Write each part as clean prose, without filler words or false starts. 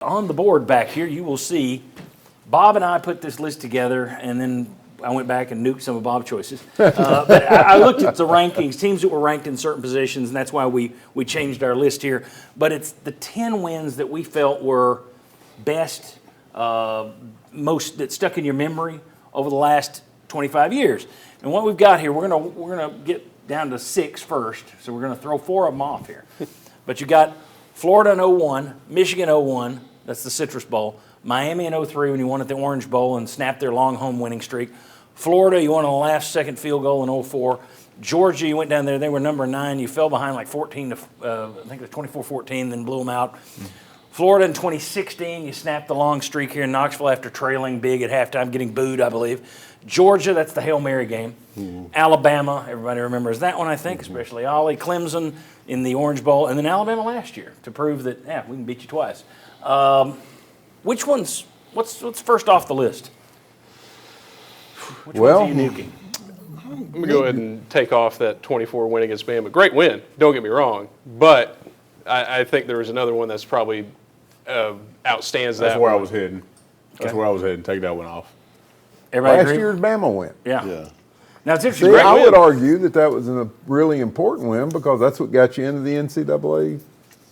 On the board back here, you will see Bob and I put this list together, and then I went back and nuked some of Bob's choices. But I looked at the rankings, teams that were ranked in certain positions, and that's why we changed our list here. But it's the 10 wins that we felt were best, most that stuck in your memory over the last 25 years. And what we've got here, we're gonna get down to 6 first, so we're gonna throw 4 of them off here. But you got Florida in 01, Michigan 01. That's the Citrus Bowl. Miami in 03 when you won at the Orange Bowl and snapped their long home winning streak. Florida, you won on the last second field goal in 04. Georgia, you went down there. They were number 9. You fell behind like 14 to, I think it was 24-14, then blew them out. Florida in 2016, you snapped the long streak here in Knoxville after trailing big at halftime, getting booed, I believe. Georgia, that's the Hail Mary game. Alabama, everybody remembers that one, I think, especially Ollie. Clemson in the Orange Bowl, and then Alabama last year to prove that, yeah, we can beat you twice. What's first off the list? Which ones are you nuking? I'm going to go ahead and take off that 24 win against Bama. Great win, don't get me wrong. But I think there was another one that's probably outstands that. That's where I was heading. That's where I was heading. Take that one off. Everybody Last agree? year's Bama win. Yeah. Now, it's interesting. See, Great I win. would argue that was a really important win because that's what got you into the NCAA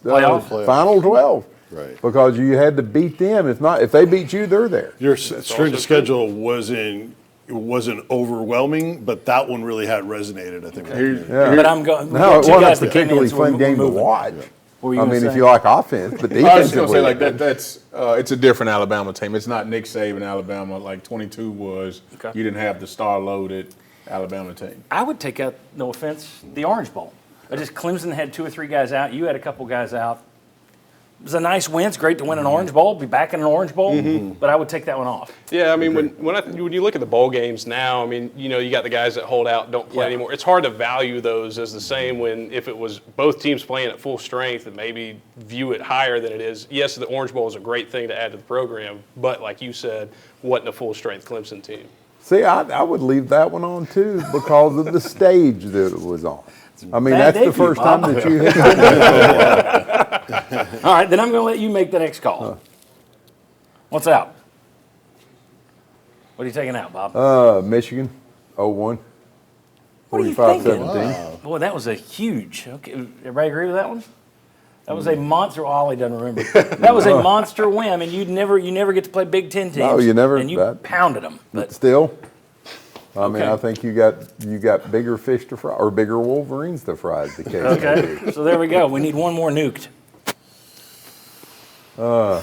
Playoff? Final 12. Right. Because you had to beat them. If they beat you, they're there. Your strength of schedule wasn't overwhelming, but that one really had resonated, I think. Yeah. But I'm going. No, it wasn't a particularly fun game to watch. What were you I gonna mean, say? if you like offense, but I was just gonna say defensively, that's it's a different Alabama team. It's not Nick Saban Alabama like 22 was. Okay. You didn't have the star-loaded Alabama team. I would take out, no offense, the Orange Bowl. Clemson had 2 or 3 guys out. You had a couple guys out. It was a nice win. It's great to win an Orange Bowl, be back in an Orange Bowl, but I would take that one off. Yeah, I mean, when you look at the bowl games now, I mean, you got the guys that hold out, don't play anymore. It's hard to value those as the same when if it was both teams playing at full strength and maybe view it higher than it is. Yes, the Orange Bowl is a great thing to add to the program, but like you said, wasn't a full-strength Clemson team. see, I would leave that one on too because of the stage that it was on. I mean, Bad that's the debut, first Bob. time that you hit. All right, then I'm going to let you make the next call. What's out? What are you taking out, Bob? Michigan, 01. What are you 45-17. Boy, that was a huge. Okay, everybody agree with that one? That was a monster. Ollie doesn't remember. That was a monster win. I mean, you never get to play Big Ten teams. No, you never- And you that- pounded them. But But still, I mean, Okay. I think you got bigger fish to fry or bigger Wolverines to fry. As the case may be. okay, so there we go. We need one more nuked. I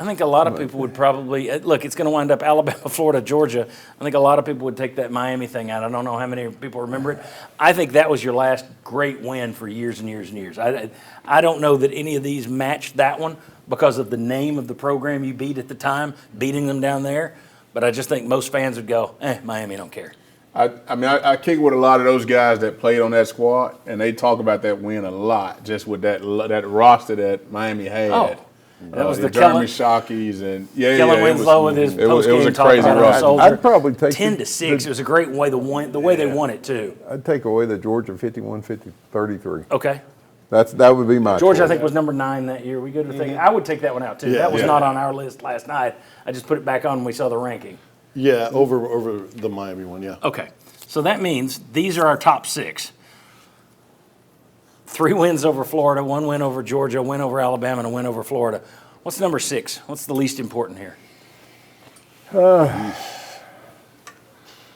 think a lot of people would probably look. It's going to wind up Alabama, Florida, Georgia. I think a lot of people would take that Miami thing out. I don't know how many people remember it. I think that was your last great win for years and years and years. I don't know that any of these matched that one because of the name of the program you beat at the time, beating them down there. But I just think most fans would go, Miami don't care. I mean, I kick with a lot of those guys that played on that squad, and they talk about that win a lot, just with that roster that Miami had. Oh, that was the Jeremy Kellen Shockey's and Kellen Winslow with his it was post-game a talk crazy about roster. Soldier. I'd probably take 10-6. It was a great way the way they won it too. I'd take away the Georgia 51-33. Okay. That would be my Georgia, I choice. think, was number 9 that year. We good to think. I would take that one out too. That was not on our list last night. I just put it back on when we saw the ranking. Yeah, over the Miami one, yeah. Okay. So that means these are our top 6. 3 wins over Florida, 1 win over Georgia, a win over Alabama, and a win over Florida. What's number 6? What's the least important here?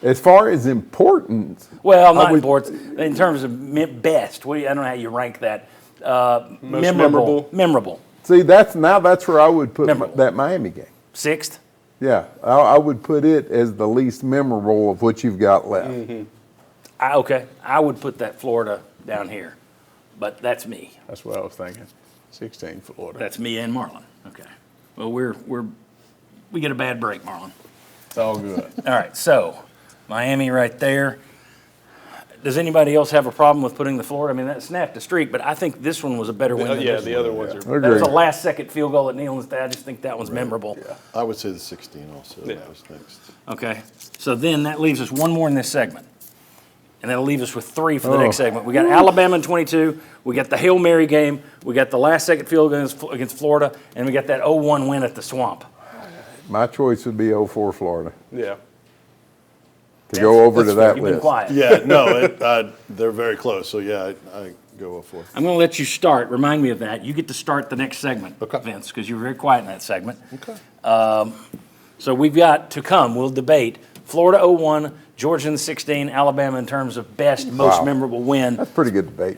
As far as importance, Well, not important. In terms of best, I don't know how you rank that. memorable. Memorable. see, that's where I would put Memorable. that Miami game. 6th? Yeah, I would put it as the least memorable of what you've got left. Okay. I would put that Florida down here. But that's me. That's what I was thinking. 16 Florida. That's me and Marlon. Okay. Well, we get a bad break, Marlon. It's all good. All right, so Miami right there. Does anybody else have a problem with putting the Florida? I mean, that snapped a streak, but I think this one was a better win than Yeah, this the one. other ones are. That was a Agreed. last-second field goal at Neyland Stadium. I just think that one's memorable. I would say the 16 also. That was next. Okay, so then that leaves us one more in this segment. And that'll leave us with 3 for the next segment. We got Alabama in 22. We got the Hail Mary game. We got the last-second field goal against Florida. And we got that 0-1 win at the Swamp. My choice would be 04 Florida. Yeah. To go over to that You've been list. quiet. Yeah, no, they're very close. So yeah, I go for. I'm going to let you start. Remind me of that. You get to start the next segment, Okay. Vince, because you were very quiet in that segment. Okay. So we've got to come. We'll debate Florida 0-1, Georgia in 16, Alabama in terms of best, most Wow. memorable win. That's a pretty good debate.